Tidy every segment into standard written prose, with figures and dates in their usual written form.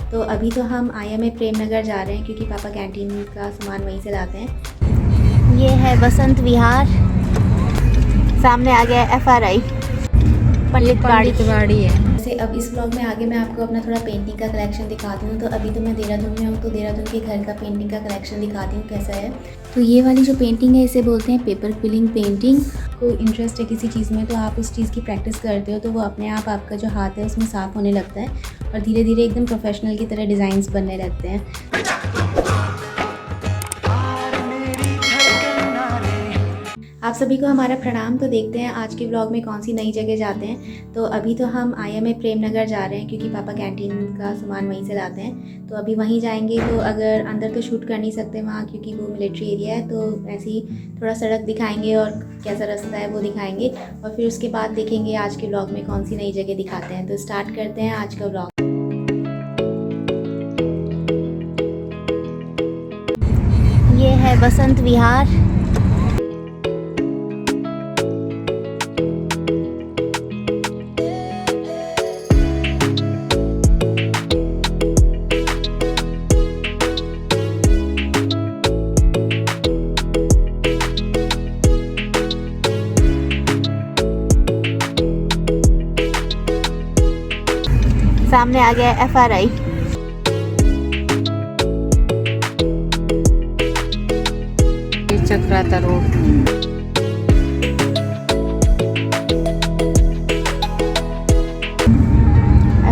तो अभी तो हम IMA प्रेम नगर जा रहे हैं क्योंकि पापा कैंटीन का सामान वहीं से लाते हैं। ये है बसंत विहार, सामने आ गया FRI पंडित वाड़ी है। वैसे अब इस व्लॉग में आगे मैं आपको अपना थोड़ा पेंटिंग का कलेक्शन दिखाती हूँ। तो अभी तो मैं देहरादून में हूँ, तो देहरादून के घर का पेंटिंग का कलेक्शन दिखाती हूँ कैसा है। तो ये वाली जो पेंटिंग है इसे बोलते हैं पेपर क्विलिंग पेंटिंग। को इंटरेस्ट है किसी चीज़ में तो आप उस चीज़ की प्रैक्टिस करते हो तो वो अपने आप आपका जो हाथ है उसमें साफ़ होने लगता है और धीरे धीरे एकदम प्रोफेशनल की तरह डिज़ाइंस बनने लगते हैं। आप सभी को हमारा प्रणाम। तो देखते हैं आज के व्लॉग में कौन सी नई जगह जाते हैं। तो अभी तो हम IMA प्रेम नगर जा रहे हैं क्योंकि पापा कैंटीन का सामान वहीं से लाते हैं। तो अभी वहीं जाएंगे। तो अगर अंदर तो शूट कर नहीं सकते वहाँ क्योंकि वो मिलिट्री एरिया है, तो ऐसे ही थोड़ा सड़क दिखाएंगे और कैसा रास्ता है वो दिखाएंगे और फिर उसके बाद देखेंगे आज के व्लॉग में कौन सी नई जगह दिखाते हैं। तो स्टार्ट करते हैं आज का व्लॉग। ये है बसंत विहार। सामने आ गया FRI। चक्राता रोड।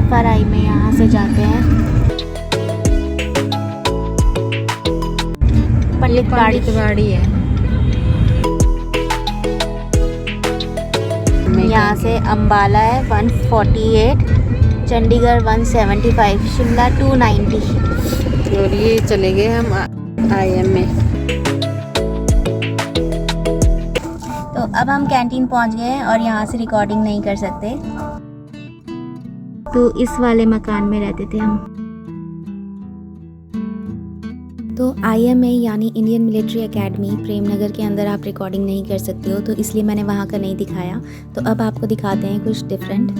FRI में यहाँ से जाते हैं पंडित वाड़ी है। यहाँ से अम्बाला है 148, चंडीगढ़ 175, शिमला 290 और ये चले गए हम IMA। तो अब हम कैंटीन पहुँच गए हैं और यहाँ से रिकॉर्डिंग नहीं कर सकते। तो इस वाले मकान में रहते थे हम। तो IMA यानी Indian military academy Prem Nagar के अंदर आप रिकॉर्डिंग नहीं कर सकते हो, तो इसलिए मैंने वहाँ का नहीं दिखाया। तो अब आपको दिखाते हैं कुछ डिफरेंट।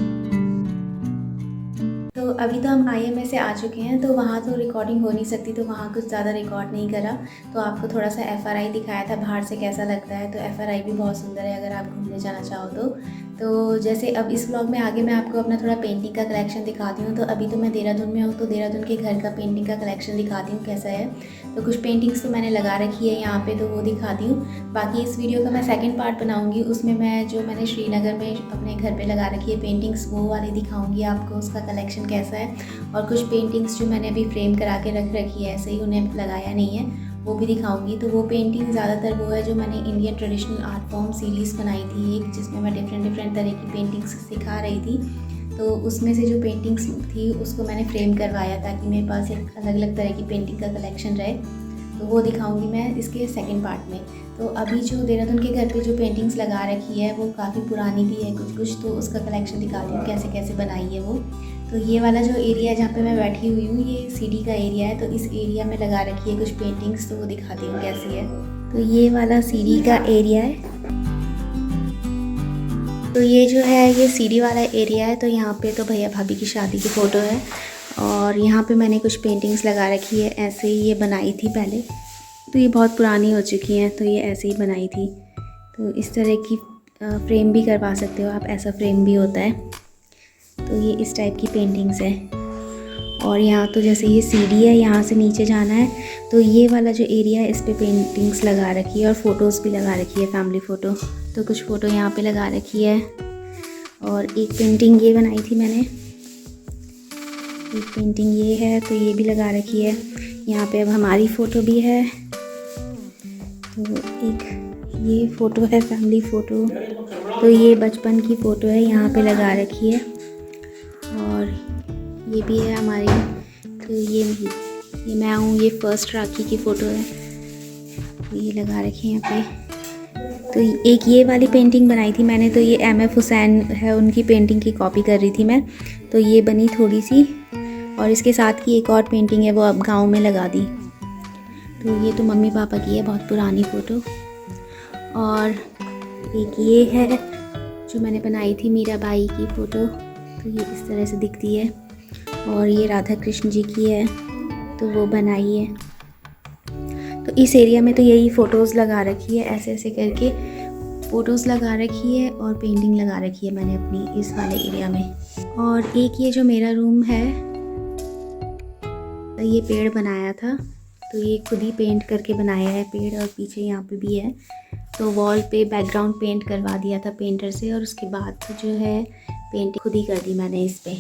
तो अभी तो हम IMA से आ चुके हैं, तो वहाँ तो रिकॉर्डिंग हो नहीं सकती, तो वहाँ कुछ ज़्यादा रिकॉर्ड नहीं करा। तो आपको थोड़ा सा FRI दिखाया था बाहर से कैसा लगता है। तो FRI भी बहुत सुंदर है अगर आप घूमने जाना चाहो तो जैसे अब इस व्लॉग में आगे मैं आपको अपना थोड़ा पेंटिंग का कलेक्शन दिखाती हूँ। तो अभी तो मैं देहरादून में हूँ, तो देहरादून के घर का पेंटिंग का कलेक्शन दिखाती हूँ कैसा है। तो कुछ पेंटिंग्स तो मैंने लगा रखी है यहाँ पे, तो वो दिखाती हूँ। बाकी इस वीडियो का मैं सेकंड पार्ट बनाऊँगी, उसमें मैं जो मैंने श्रीनगर में अपने घर पे लगा रखी है पेंटिंग्स वो वाली दिखाऊँगी आपको, उसका कलेक्शन कैसा है। और कुछ पेंटिंग्स जो मैंने अभी फ्रेम करा के रख रखी है, ऐसे ही उन्हें लगाया नहीं है, वो भी दिखाऊंगी। तो वो पेंटिंग ज़्यादातर वो है जो मैंने Indian traditional art form series बनाई थी एक, जिसमें मैं डिफरेंट तरह की पेंटिंग्स सिखा रही थी। तो उसमें से जो पेंटिंग्स थी उसको मैंने फ्रेम करवाया ताकि मेरे पास एक अलग अलग तरह की पेंटिंग का कलेक्शन रहे। तो वो दिखाऊंगी मैं इसके सेकंड पार्ट में। तो अभी जो देहरादून के घर पे जो पेंटिंग्स लगा रखी है वो काफ़ी पुरानी भी है कुछ, तो उसका कलेक्शन दिखाती हूँ कैसे कैसे बनाई है वो। तो ये वाला जो एरिया है जहाँ पे मैं बैठी हुई हूँ, ये सीढ़ी का एरिया है। तो इस एरिया में लगा रखी है कुछ पेंटिंग्स, तो वो दिखाती हूँ कैसी है। तो ये वाला सीढ़ी का एरिया है। तो ये जो है ये सीढ़ी वाला एरिया है। तो यहाँ पे तो भैया भाभी की शादी की फ़ोटो है और यहाँ पे मैंने कुछ पेंटिंग्स लगा रखी है। ऐसे ही ये बनाई थी पहले, तो ये बहुत पुरानी हो चुकी हैं, तो ये ऐसे ही बनाई थी। तो इस तरह की फ्रेम भी करवा सकते हो आप, ऐसा फ्रेम भी होता है। तो ये इस टाइप की पेंटिंग्स है। और यहाँ तो जैसे ये सीढ़ी है, यहाँ से नीचे जाना है। तो ये वाला जो एरिया है इस पे पेंटिंग्स लगा रखी है और फ़ोटोज़ भी लगा रखी है, फैमिली फ़ोटो। तो कुछ फ़ोटो यहाँ पे लगा रखी है। और एक पेंटिंग ये बनाई थी मैंने, एक पेंटिंग ये है, तो ये भी लगा रखी है। यहाँ पे अब हमारी फ़ोटो भी है। तो एक ये फ़ोटो है फैमिली फ़ोटो, तो ये बचपन की फ़ोटो है, यहाँ पे लगा रखी है। और ये भी है हमारी। तो ये मैं हूँ, ये फर्स्ट राखी की फ़ोटो है, ये लगा रखी है यहाँ पे। तो एक ये वाली पेंटिंग बनाई थी मैंने, तो ये MF हुसैन है, उनकी पेंटिंग की कॉपी कर रही थी मैं, तो ये बनी थोड़ी सी। और इसके साथ की एक और पेंटिंग है वो अब गांव में लगा दी। तो ये तो मम्मी पापा की है, बहुत पुरानी फ़ोटो। और एक ये है जो मैंने बनाई थी मीरा बाई की फ़ोटो, तो ये इस तरह से दिखती है। और ये राधा कृष्ण जी की है, तो वो बनाई है। तो इस एरिया में तो यही फ़ोटोज़ लगा रखी है, ऐसे ऐसे करके फ़ोटोज़ लगा रखी है और पेंटिंग लगा रखी है मैंने अपनी इस वाले एरिया में। और एक ये जो मेरा रूम है, ये पेड़ बनाया था, तो ये खुद ही पेंट करके बनाया है पेड़, और पीछे यहाँ पे भी है। तो वॉल पे बैकग्राउंड पेंट करवा दिया था पेंटर से, और उसके बाद जो है पेंट खुद ही कर दी मैंने इस पे।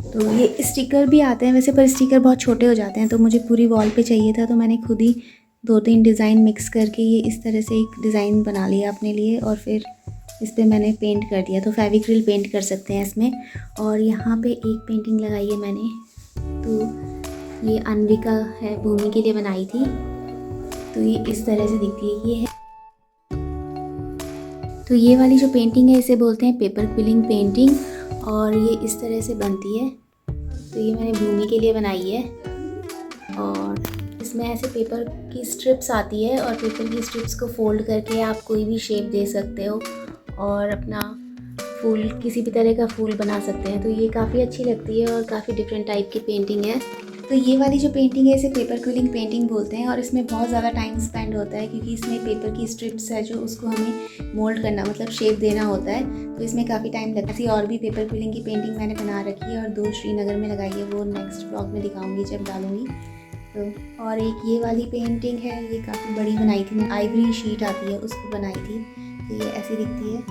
तो ये स्टिकर भी आते हैं वैसे, पर स्टिकर बहुत छोटे हो जाते हैं, तो मुझे पूरी वॉल पे चाहिए था, तो मैंने खुद ही 2-3 डिज़ाइन मिक्स करके ये इस तरह से एक डिज़ाइन बना लिया अपने लिए, और फिर इस पे मैंने पेंट कर दिया। तो फेविक्रिल पेंट कर सकते हैं इसमें। और यहाँ पे एक पेंटिंग लगाई है मैंने, तो ये अन्विका है, भूमि के लिए बनाई थी। तो ये इस तरह से दिखती है, ये है। तो ये वाली जो पेंटिंग है इसे बोलते हैं पेपर क्विलिंग पेंटिंग, और ये इस तरह से बनती है। तो ये मैंने भूमि के लिए बनाई है, और इसमें ऐसे पेपर की स्ट्रिप्स आती है, और पेपर की स्ट्रिप्स को फोल्ड करके आप कोई भी शेप दे सकते हो और अपना फूल, किसी भी तरह का फूल बना सकते हैं। तो ये काफ़ी अच्छी लगती है और काफ़ी डिफरेंट टाइप की पेंटिंग है। तो ये वाली जो पेंटिंग है इसे पेपर क्विलिंग पेंटिंग बोलते हैं, और इसमें बहुत ज़्यादा टाइम स्पेंड होता है, क्योंकि इसमें पेपर की स्ट्रिप्स है जो उसको हमें मोल्ड करना, मतलब शेप देना होता है, तो इसमें काफ़ी टाइम लगता है। ऐसी और भी पेपर क्विलिंग की पेंटिंग मैंने बना रखी है, और 2 श्रीनगर में लगाई है, वो नेक्स्ट ब्लॉग में दिखाऊंगी जब डालूंगी। तो और एक ये वाली पेंटिंग है, ये काफ़ी बड़ी बनाई थी मैं, आइवरी शीट आती है उसको बनाई थी। तो ये ऐसी दिखती है।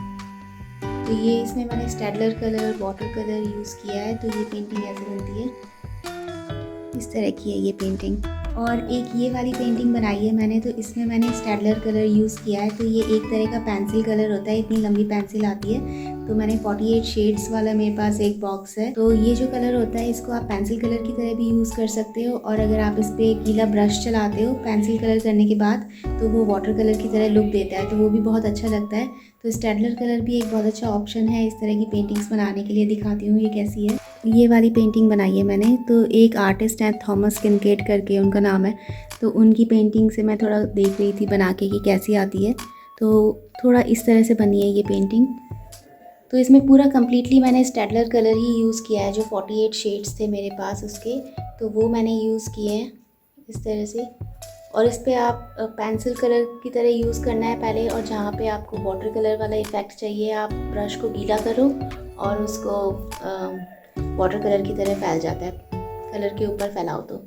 तो ये इसमें मैंने Staedtler colour, water colour use किया है, तो ये पेंटिंग ऐसे बनती है, इस तरह की है ये पेंटिंग। और एक ये वाली पेंटिंग बनाई है मैंने, तो इसमें मैंने स्टेडलर कलर यूज़ किया है। तो ये एक तरह का पेंसिल कलर होता है, इतनी लंबी पेंसिल आती है। तो मैंने 48 शेड्स वाला मेरे पास एक बॉक्स है। तो ये जो कलर होता है इसको आप पेंसिल कलर की तरह भी यूज़ कर सकते हो, और अगर आप इस पर गीला ब्रश चलाते हो पेंसिल कलर करने के बाद, तो वो वाटर कलर की तरह लुक देता है, तो वो भी बहुत अच्छा लगता है। तो स्टेडलर कलर भी एक बहुत अच्छा ऑप्शन है इस तरह की पेंटिंग्स बनाने के लिए। दिखाती हूँ ये कैसी है। ये वाली पेंटिंग बनाई है मैंने, तो एक आर्टिस्ट हैं थॉमस किनकेड करके उनका नाम है, तो उनकी पेंटिंग से मैं थोड़ा देख रही थी बना के कि कैसी आती है। तो थोड़ा इस तरह से बनी है ये पेंटिंग। तो इसमें पूरा कम्प्लीटली मैंने स्टेडलर कलर ही यूज़ किया है, जो 48 शेड्स थे मेरे पास उसके, तो वो मैंने यूज़ किए हैं इस तरह से। और इस पर आप पेंसिल कलर की तरह यूज़ करना है पहले, और जहाँ पे आपको वाटर कलर वाला इफ़ेक्ट चाहिए आप ब्रश को गीला करो और उसको वाटर कलर की तरह फैल जाता है, कलर के ऊपर फैलाओ। तो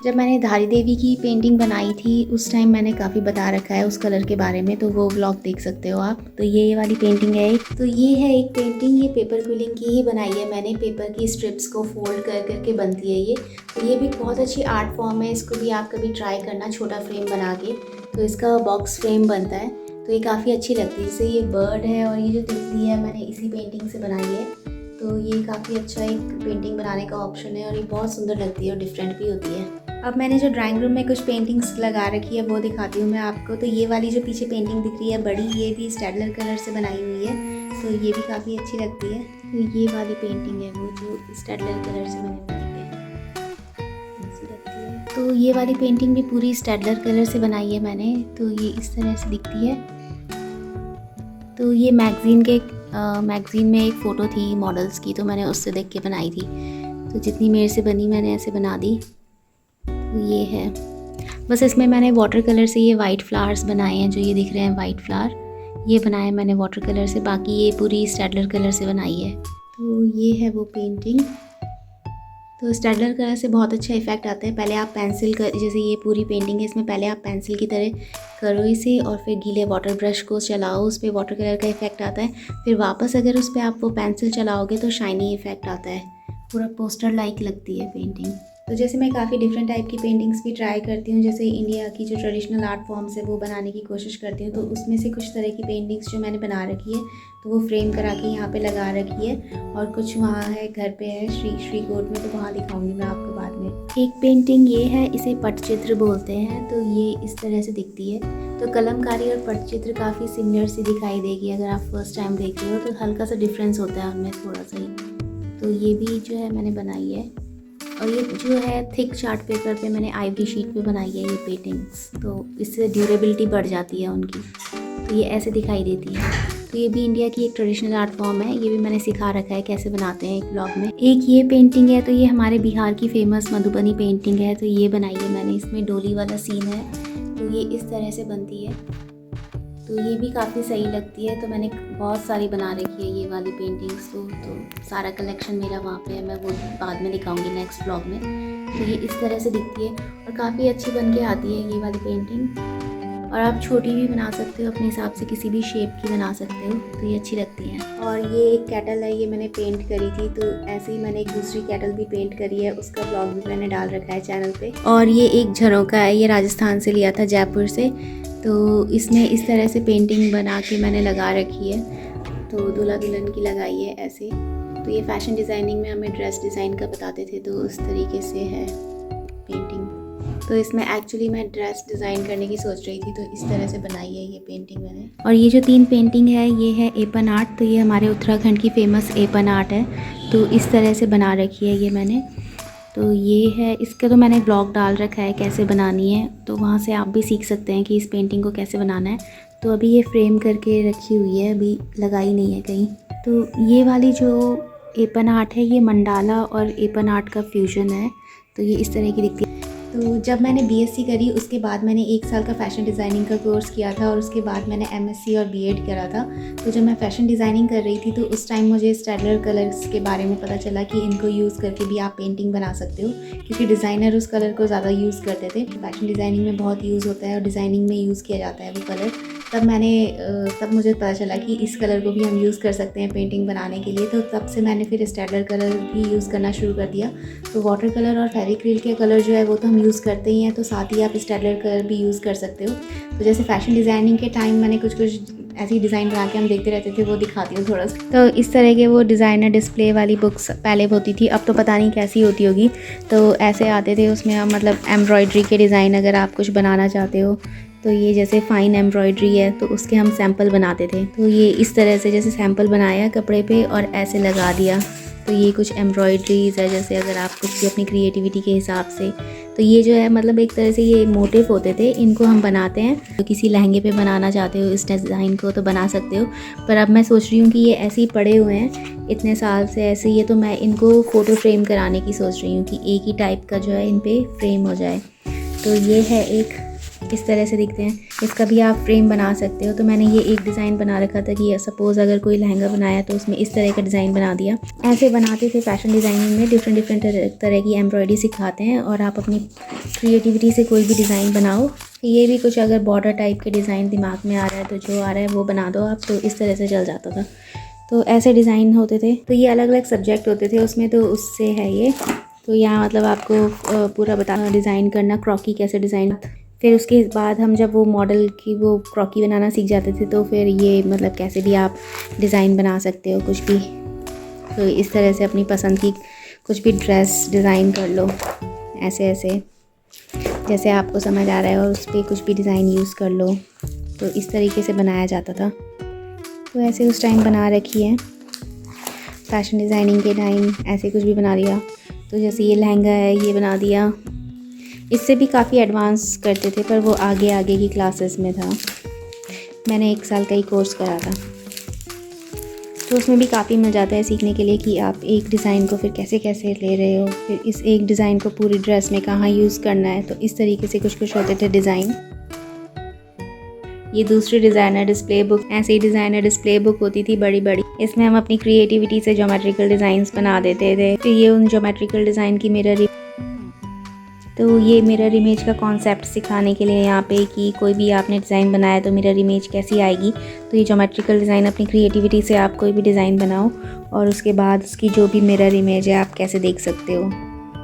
जब मैंने धारी देवी की पेंटिंग बनाई थी उस टाइम मैंने काफ़ी बता रखा है उस कलर के बारे में, तो वो व्लॉग देख सकते हो आप। तो ये वाली पेंटिंग है एक। तो ये है एक पेंटिंग, ये पेपर क्विलिंग की ही बनाई है मैंने, पेपर की स्ट्रिप्स को फोल्ड कर करके बनती है ये। तो ये भी बहुत अच्छी आर्ट फॉर्म है, इसको भी आप कभी ट्राई करना छोटा फ्रेम बना के। तो इसका बॉक्स फ्रेम बनता है, तो ये काफ़ी अच्छी लगती है। जैसे ये बर्ड है, और ये जो तितली है मैंने इसी पेंटिंग से बनाई है। तो ये काफ़ी अच्छा एक पेंटिंग बनाने का ऑप्शन है, और ये बहुत सुंदर लगती है और डिफरेंट भी होती है। अब मैंने जो ड्राइंग रूम में कुछ पेंटिंग्स लगा रखी है वो दिखाती हूँ मैं आपको। तो ये वाली जो पीछे पेंटिंग दिख रही है बड़ी, ये भी स्टेडलर कलर से बनाई हुई है, तो ये भी काफ़ी अच्छी लगती है। तो ये वाली पेंटिंग है वो जो स्टेडलर कलर से बनी हुई है, अच्छी लगती है। तो ये वाली पेंटिंग भी पूरी स्टेडलर कलर से बनाई है मैंने, तो ये इस तरह से दिखती है। तो ये मैगज़ीन में एक फ़ोटो थी मॉडल्स की, तो मैंने उससे देख के बनाई थी। तो जितनी मेरे से बनी मैंने ऐसे बना दी। तो ये है, बस इसमें मैंने वाटर कलर से ये वाइट फ्लावर्स बनाए हैं, जो ये दिख रहे हैं वाइट फ्लावर, ये बनाए मैंने वाटर कलर से, बाकी ये पूरी स्टेडलर कलर से बनाई है। तो ये है वो पेंटिंग। तो स्टेडलर कलर से बहुत अच्छा इफेक्ट आता है। पहले आप पेंसिल जैसे ये पूरी पेंटिंग है, इसमें पहले आप पेंसिल की तरह करो इसे, और फिर गीले वाटर ब्रश को चलाओ, उस पर वाटर कलर का इफेक्ट आता है। फिर वापस अगर उस पर आप वो पेंसिल चलाओगे तो शाइनी इफेक्ट आता है, पूरा पोस्टर लाइक लगती है पेंटिंग। तो जैसे मैं काफ़ी डिफरेंट टाइप की पेंटिंग्स भी ट्राई करती हूँ, जैसे इंडिया की जो ट्रेडिशनल आर्ट फॉर्म्स है वो बनाने की कोशिश करती हूँ। तो उसमें से कुछ तरह की पेंटिंग्स जो मैंने बना रखी है, तो वो फ्रेम करा के यहाँ पे लगा रखी है, और कुछ वहाँ है घर पे है श्रीकोट में, तो वहाँ दिखाऊंगी मैं आपको बाद में। एक पेंटिंग ये है, इसे पटचित्र बोलते हैं। तो ये इस तरह से दिखती है। तो कलमकारी और पटचित्र काफ़ी सिमिलर सी दिखाई देगी अगर आप फर्स्ट टाइम देख रहे हो, तो हल्का सा डिफरेंस होता है उनमें थोड़ा सा ही। तो ये भी जो है मैंने बनाई है, और ये जो है थिक चार्ट पेपर पे मैंने आइवरी शीट पे बनाई है ये पेंटिंग्स, तो इससे ड्यूरेबिलिटी बढ़ जाती है उनकी। तो ये ऐसे दिखाई देती है। तो ये भी इंडिया की एक ट्रेडिशनल आर्ट फॉर्म है, ये भी मैंने सिखा रखा है कैसे बनाते हैं एक ब्लॉग में। एक ये पेंटिंग है, तो ये हमारे बिहार की फेमस मधुबनी पेंटिंग है, तो ये बनाई है मैंने। इसमें डोली वाला सीन है, तो ये इस तरह से बनती है, तो ये भी काफ़ी सही लगती है। तो मैंने बहुत सारी बना रखी है ये वाली पेंटिंग्स, तो सारा कलेक्शन मेरा वहाँ पे है, मैं वो बाद में दिखाऊंगी नेक्स्ट ब्लॉग में। तो ये इस तरह से दिखती है और काफ़ी अच्छी बन के आती है ये वाली पेंटिंग। और आप छोटी भी बना सकते हो अपने हिसाब से, किसी भी शेप की बना सकते हो, तो ये अच्छी लगती हैं। और ये एक केटल है, ये मैंने पेंट करी थी, तो ऐसे ही मैंने एक दूसरी केटल भी पेंट करी है, उसका ब्लॉग भी मैंने डाल रखा है चैनल पे। और ये एक झरोका है, ये राजस्थान से लिया था, जयपुर से। तो इसमें इस तरह से पेंटिंग बना के मैंने लगा रखी है, तो दूल्हा दुल्हन की लगाई है ऐसे। तो ये फैशन डिज़ाइनिंग में हमें ड्रेस डिज़ाइन का बताते थे, तो उस तरीके से है पेंटिंग। तो इसमें एक्चुअली मैं ड्रेस डिज़ाइन करने की सोच रही थी, तो इस तरह से बनाई है ये पेंटिंग मैंने। और ये जो 3 पेंटिंग है, ये है एपन आर्ट, तो ये हमारे उत्तराखंड की फ़ेमस एपन आर्ट है, तो इस तरह से बना रखी है ये मैंने। तो ये है, इसका तो मैंने ब्लॉग डाल रखा है कैसे बनानी है, तो वहाँ से आप भी सीख सकते हैं कि इस पेंटिंग को कैसे बनाना है। तो अभी ये फ्रेम करके रखी हुई है, अभी लगाई नहीं है कहीं। तो ये वाली जो एपन आर्ट है, ये मंडाला और एपन आर्ट का फ्यूजन है, तो ये इस तरह की दिखती है। तो जब मैंने बीएससी करी, उसके बाद मैंने 1 साल का फ़ैशन डिज़ाइनिंग का कोर्स किया था, और उसके बाद मैंने एमएससी और बीएड करा था। तो जब मैं फ़ैशन डिज़ाइनिंग कर रही थी, तो उस टाइम मुझे स्टेडलर कलर्स के बारे में पता चला कि इनको यूज़ करके भी आप पेंटिंग बना सकते हो, क्योंकि डिज़ाइनर उस कलर को ज़्यादा यूज़ करते थे। फ़ैशन डिज़ाइनिंग में बहुत यूज़ होता है और डिज़ाइनिंग में यूज़ किया जाता है वो कलर। तब मुझे पता चला कि इस कलर को भी हम यूज़ कर सकते हैं पेंटिंग बनाने के लिए। तो तब से मैंने फिर स्टेडलर कलर भी यूज़ करना शुरू कर दिया। तो वाटर कलर और फेविक्रिल के कलर जो है वो तो हम यूज़ करते ही हैं, तो साथ ही आप स्टेडलर कलर भी यूज़ कर सकते हो। तो जैसे फ़ैशन डिज़ाइनिंग के टाइम मैंने कुछ ऐसी डिज़ाइन बना के हम देखते रहते थे, वो दिखाती हूँ थोड़ा सा। तो इस तरह के वो डिज़ाइनर डिस्प्ले वाली बुक्स पहले होती थी, अब तो पता नहीं कैसी होती होगी। तो ऐसे आते थे, उसमें हम मतलब एम्ब्रॉयड्री के डिज़ाइन अगर आप कुछ बनाना चाहते हो, तो ये जैसे फ़ाइन एम्ब्रॉयड्री है, तो उसके हम सैंपल बनाते थे। तो ये इस तरह से जैसे सैंपल बनाया कपड़े पे और ऐसे लगा दिया, तो ये कुछ एम्ब्रॉयड्रीज़ है, जैसे अगर आप कुछ भी अपनी क्रिएटिविटी के हिसाब से। तो ये जो है मतलब एक तरह से ये मोटिव होते थे, इनको हम बनाते हैं। तो किसी लहंगे पे बनाना चाहते हो इस डिज़ाइन को, तो बना सकते हो। पर अब मैं सोच रही हूँ कि ये ऐसे ही पड़े हुए हैं इतने साल से ऐसे ही है, तो मैं इनको फ़ोटो फ्रेम कराने की सोच रही हूँ कि एक ही टाइप का जो है इन पर फ्रेम हो जाए। तो ये है एक, इस तरह से दिखते हैं, इसका भी आप फ्रेम बना सकते हो। तो मैंने ये एक डिज़ाइन बना रखा था कि सपोज़ अगर कोई लहंगा बनाया तो उसमें इस तरह का डिज़ाइन बना दिया। ऐसे बनाते थे फ़ैशन डिज़ाइनिंग में, डिफरेंट तरह की एम्ब्रॉयडरी सिखाते हैं, और आप अपनी क्रिएटिविटी से कोई भी डिज़ाइन बनाओ। ये भी कुछ अगर बॉर्डर टाइप के डिज़ाइन दिमाग में आ रहा है, तो जो आ रहा है वो बना दो आप, तो इस तरह से चल जाता था। तो ऐसे डिज़ाइन होते थे। तो ये अलग अलग सब्जेक्ट होते थे उसमें, तो उससे है ये। तो यहाँ मतलब आपको पूरा बताना डिज़ाइन करना, क्रॉकी कैसे डिज़ाइन। फिर उसके बाद हम जब वो मॉडल की वो क्रॉकी बनाना सीख जाते थे, तो फिर ये मतलब कैसे भी आप डिज़ाइन बना सकते हो कुछ भी। तो इस तरह से अपनी पसंद की कुछ भी ड्रेस डिज़ाइन कर लो, ऐसे ऐसे जैसे आपको समझ आ रहा है, और उस पर कुछ भी डिज़ाइन यूज़ कर लो। तो इस तरीके से बनाया जाता था। तो ऐसे उस टाइम बना रखी है, फ़ैशन डिज़ाइनिंग के टाइम ऐसे कुछ भी बना लिया। तो जैसे ये लहंगा है, ये बना दिया। इससे भी काफ़ी एडवांस करते थे, पर वो आगे की क्लासेस में था। मैंने 1 साल का ही कोर्स करा था, तो उसमें भी काफ़ी मज़ा आता है सीखने के लिए कि आप एक डिज़ाइन को फिर कैसे कैसे ले रहे हो, फिर इस एक डिज़ाइन को पूरी ड्रेस में कहाँ यूज़ करना है। तो इस तरीके से कुछ होते थे डिज़ाइन। ये दूसरी डिज़ाइनर डिस्प्ले बुक, ऐसे ही डिज़ाइनर डिस्प्ले बुक होती थी बड़ी बड़ी। इसमें हम अपनी क्रिएटिविटी से ज्योमेट्रिकल डिज़ाइंस बना देते थे। फिर ये उन ज्योमेट्रिकल डिज़ाइन की मिरर, तो ये मिरर इमेज का कॉन्सेप्ट सिखाने के लिए यहाँ पे कि कोई भी आपने डिज़ाइन बनाया तो मिरर इमेज कैसी आएगी। तो ये ज्योमेट्रिकल डिज़ाइन, अपनी क्रिएटिविटी से आप कोई भी डिज़ाइन बनाओ, और उसके बाद उसकी जो भी मिरर इमेज है आप कैसे देख सकते हो।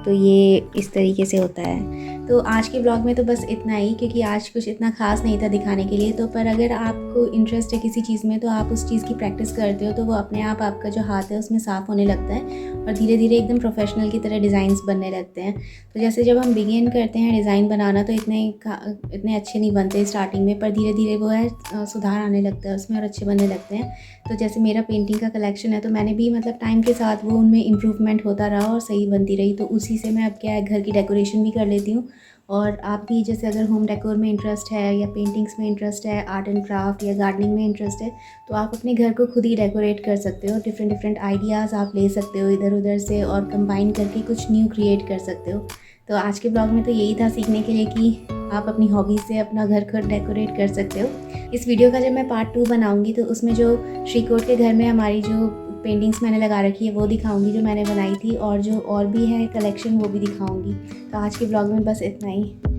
तो ये इस तरीके से होता है। तो आज के ब्लॉग में तो बस इतना ही, क्योंकि आज कुछ इतना खास नहीं था दिखाने के लिए। तो पर अगर आपको इंटरेस्ट है किसी चीज़ में, तो आप उस चीज़ की प्रैक्टिस करते हो, तो वो अपने आप आपका जो हाथ है उसमें साफ़ होने लगता है, और धीरे धीरे एकदम प्रोफेशनल की तरह डिज़ाइंस बनने लगते हैं। तो जैसे जब हम बिगिन करते हैं डिज़ाइन बनाना, तो इतने अच्छे नहीं बनते स्टार्टिंग में, पर धीरे धीरे वो है सुधार आने लगता है उसमें, और अच्छे बनने लगते हैं। तो जैसे मेरा पेंटिंग का कलेक्शन है, तो मैंने भी मतलब टाइम के साथ वो उनमें इम्प्रूवमेंट होता रहा और सही बनती रही। तो उसी से मैं अब क्या है, घर की डेकोरेशन भी कर लेती हूँ, और आप भी जैसे अगर होम डेकोर में इंटरेस्ट है या पेंटिंग्स में इंटरेस्ट है, आर्ट एंड क्राफ्ट या गार्डनिंग में इंटरेस्ट है, तो आप अपने घर को खुद ही डेकोरेट कर सकते हो। डिफरेंट डिफरेंट आइडियाज़ आप ले सकते हो इधर उधर से और कंबाइन करके कुछ न्यू क्रिएट कर सकते हो। तो आज के ब्लॉग में तो यही था सीखने के लिए कि आप अपनी हॉबीज़ से अपना घर खुद डेकोरेट कर सकते हो। इस वीडियो का जब मैं पार्ट 2 बनाऊंगी तो उसमें जो श्रीकोट के घर में हमारी जो पेंटिंग्स मैंने लगा रखी है वो दिखाऊंगी जो मैंने बनाई थी, और जो और भी है कलेक्शन वो भी दिखाऊंगी। तो आज के ब्लॉग में बस इतना ही।